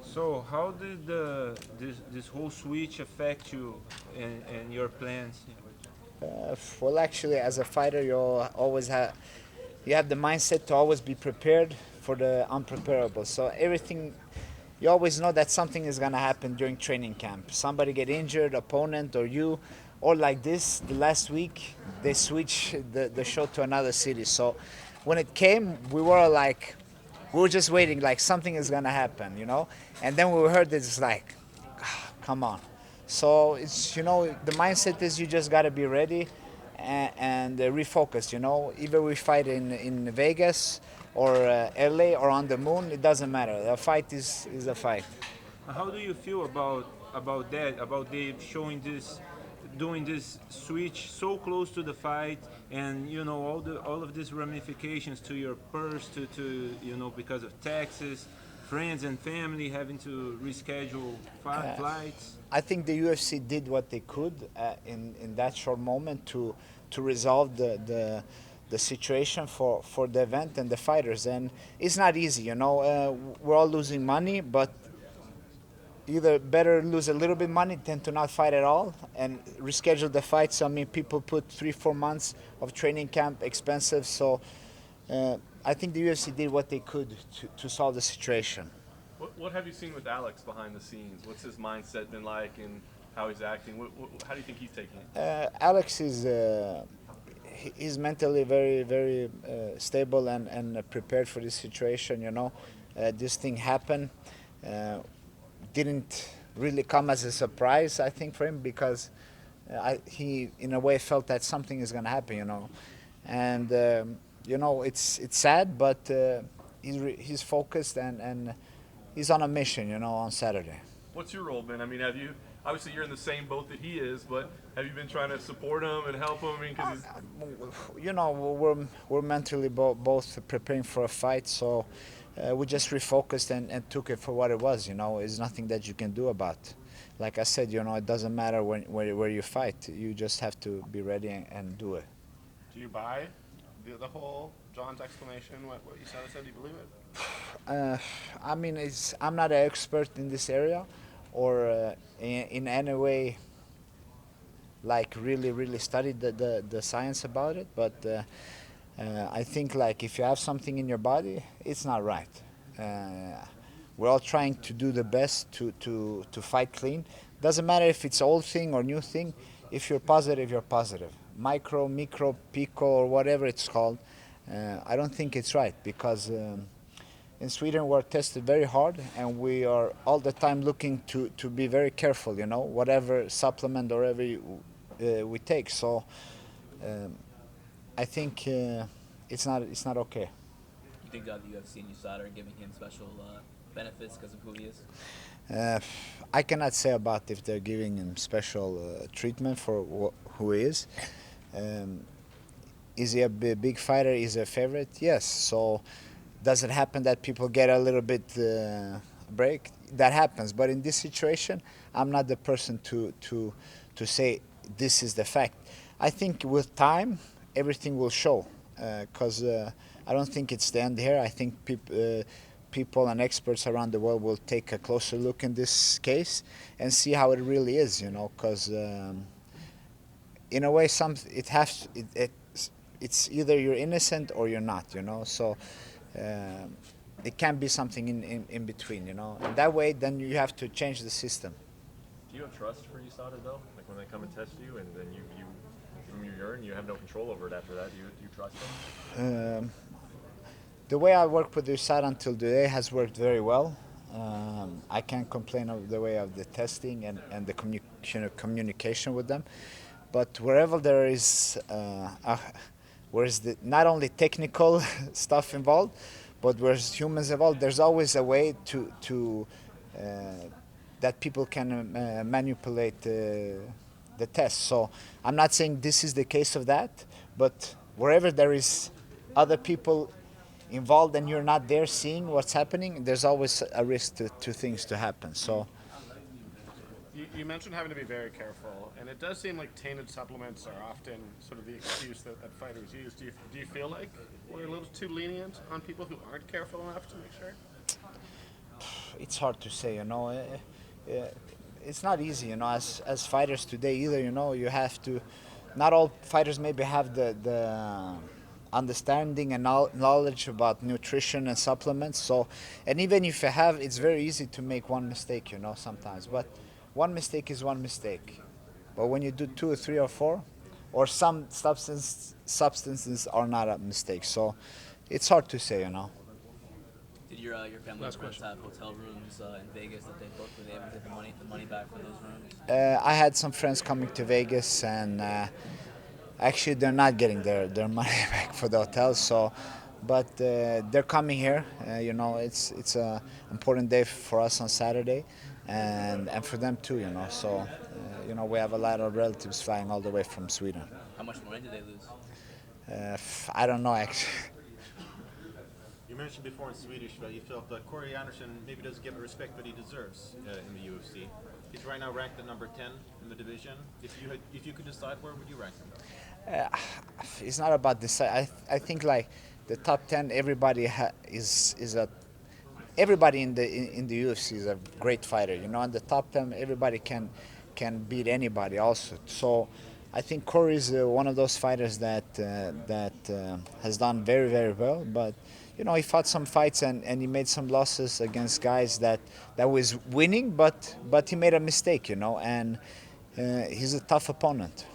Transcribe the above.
So how did this whole switch affect you and your plans? Well, actually, as a fighter, you have the mindset to always be prepared for the unpreparable. So everything, you always know that something is gonna happen during training camp. Somebody get injured, opponent or you, or like this. The last week they switch the show to another city. So when it came, we were just waiting, like something is gonna happen, And then we heard this, like, come on. So it's the mindset is you just gotta be ready and refocus. Either we fight in Vegas or LA or on the moon, it doesn't matter. A fight is a fight. How do you feel about that? About they showing this, doing this switch so close to the fight, and all of these ramifications to your purse, to because of taxes, friends and family having to reschedule Uh, flights. I think the UFC did what they could in that short moment to resolve the situation for the event and the fighters. And it's not easy. We're all losing money, but either better lose a little bit money than to not fight at all and reschedule the fight. So I mean, people put 3-4 months of training camp expensive. So I think the UFC did what they could to solve the situation. What have you seen with Alex behind the scenes? What's his mindset been like, and how he's acting? How do you think he's taking it? Alex is he's mentally very very stable and prepared for this situation. This thing happened. Didn't really come as a surprise, I think, for him because he in a way felt that something is going to happen. And it's sad, but he's focused and he's on a mission. On Saturday. What's your role been? I mean, have you obviously you're in the same boat that he is, but have you been trying to support him and help him? I mean, because We're mentally both preparing for a fight, so we just refocused and took it for what it was. It's nothing that you can do about. Like I said, it doesn't matter where you fight. You just have to be ready and do it. Do you buy the whole John's explanation? What you said? Do you believe it? Uh, I mean, I'm not an expert in this area, or in any way like really really studied the science about it, but I think like if you have something in your body, it's not right. We're all trying to do the best to fight clean. Doesn't matter if it's old thing or new thing. If you're positive, you're positive. Micro, pico, or whatever it's called. I don't think it's right because in Sweden we're tested very hard and we are all the time looking to be very careful. Whatever supplement or whatever we take. So um, I think it's not okay. You think the UFC and USADA are giving him special benefits because of who he is? Uh, I cannot say about if they're giving him special treatment for who he is. Um, is he a big fighter? Is he a favorite? Yes. So does it happen that people get a little bit break? That happens. But in this situation, I'm not the person to say this is the fact. I think with time, everything will show. Because I don't think it's the end here. I think people and experts around the world will take a closer look in this case and see how it really is. Because in a way, it's either you're innocent or you're not. So um, it can be something in between. And that way, then you have to change the system. do you have trust for USADA though? Like when they come and test you, and then you give them your urine, you have no control over it after that. Do you trust them? Um, the way I work with USAD until today has worked very well. I can't complain of the way of the testing and the communication with them. But wherever there is, where's not only technical stuff involved, but where's humans involved, there's always a way to uh, that people can manipulate the test. So I'm not saying this is the case of that, but wherever there is other people involved and you're not there seeing what's happening, there's always a risk to things to happen. So You mentioned having to be very careful, and it does seem like tainted supplements are often sort of the excuse that fighters use. Do you feel like we're a little too lenient on people who aren't careful enough to make sure? It's hard to say, you know. It's not easy, you know, as fighters today either. You know, you have to. Not all fighters maybe have the understanding and knowledge about nutrition and supplements. So, and even if you have, it's very easy to make one mistake, you know, sometimes. But one mistake is one mistake. But when you do two or three or four, or some substances are not a mistake. So, it's hard to say, you know. Did your family Last members question. have hotel rooms in Vegas that they booked? Were they able to get the money back for those rooms? I had some friends coming to Vegas, and actually they're not getting their money back for the hotels. So, but they're coming here. You know, it's a important day for us on Saturday, and for them too. You know, so you know we have a lot of relatives flying all the way from Sweden. How much money did they lose? I don't know actually. You mentioned before in Swedish that you felt that Corey Anderson maybe doesn't get the respect that he deserves in the UFC. He's right now ranked at number 10 in the division. If you could decide, where would you rank him? It's not about this. I think like the top 10, everybody is a everybody in the UFC is a great fighter, you know. And the top 10, everybody can beat anybody also. So I think Corey is one of those fighters that has done very very well. But you know, he fought some fights and he made some losses against guys that was winning, but he made a mistake, you know. And he's a tough opponent.